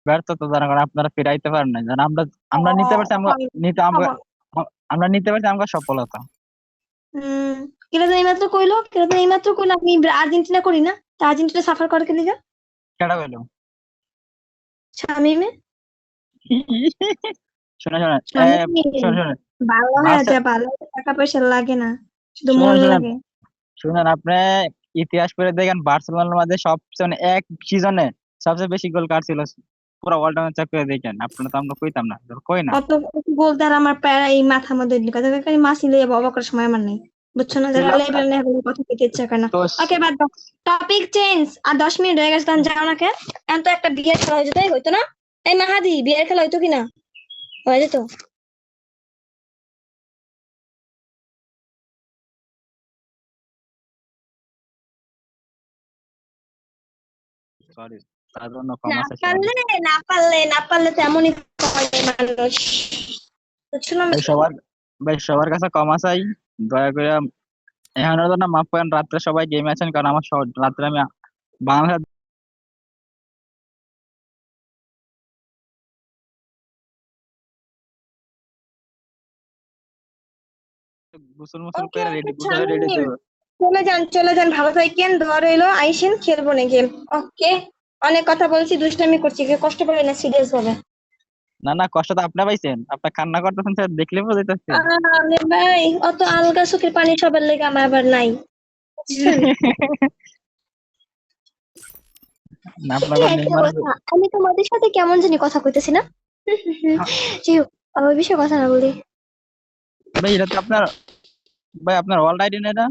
ব্যর্থতা যারা করে আপনারা ফিরাইতে পারেন না, যেন আমরা আমরা নিতে পারছি, আমরা হয় নিতে আমরা খবর। আমরা নিতে পারছি আমরা সফলতা। হম। কেটা জানি এইমাত্র কইলো আমি আর্জেন্টিনা করি না, তা আর্জেন্টিনা সাফার করে কে লিগা? কেডা হইলো? শামিমে। শুনে শুনে শামিম শুনে শুনে ভালো হয়ে বার্সা যায়, ভালো হতে টাকা পয়সা লাগে না, শুধু মন শুনেন শুনেন লাগে। শুনেন আপনি ইতিহাস পড়ে দেখেন বার্সেলোনার মাঝে সবচেয়ে মানে এক সিজনে সবচেয়ে বেশি গোল কার ছিল, পুরো ওয়ার্ল্ড কাপ চেক করে দেখেন আপনারা, তো আমরা কইতাম না, কই না। অত বলতে আর আমার প্যারা এই মাথার মধ্যে কথা মাসি লইয়া বাবা করার সময় আমার নেই। বুঝছো না, যারা ছিল লেভেল নেই কথা কইতে ইচ্ছা করে না। তো ওকে বাদ দাও, টপিক চেঞ্জ। আর 10 মিনিট হয়ে গেছে, তখন যাও না কেন? এখন তো একটা বিয়ের খেলা হয়েছে, তাই হইতো না? এই মাহাদি, বিয়ের খেলা হইতো কিনা? হয়ে যেত। সরি, তার জন্য না ক্ষমা চাইছি পারলে অনেক। না পারলে তো এমনই করে মানুষ। বুঝছো না? ভাই সবার ভাই সবার কাছে ক্ষমা চাই, দয়া করে এখানে তো না মাফ করেন, রাত্রে সবাই গেম আছেন, কারণ আমার রাত্রে আমি বাংলাদেশ গোসল মোসল ওকে করে ওকে রেডি, গোসলে রেডি শামিম, দেবো। চলে যান, ভালো থাকেন, দোয়া রইলো। আইসেন, খেলবো না গেম। ওকে। অনেক কথা বলছি, দুষ্টামি করছি, কেউ কষ্ট পাবে না, সিরিয়াস হবে। না না, কষ্ট তো আপনি পাইছেন, আপনার কান্না করতেছেন স্যার, দেখলে বোঝাইতেছে। আরে ভাই, অত আলগা চোখের পানি সবার লেগে আমার আবার নাই, বুঝছেন? না কি আপনাকে একটা নেইমার। কথা, আমি তোমাদের সাথে কেমন জানি কথা কইতেছি না? যাই হোক, ওই বিষয়ে কথা না বলি। ভাই এটা তো আপনার, ভাই আপনার অল আইডি না এটা?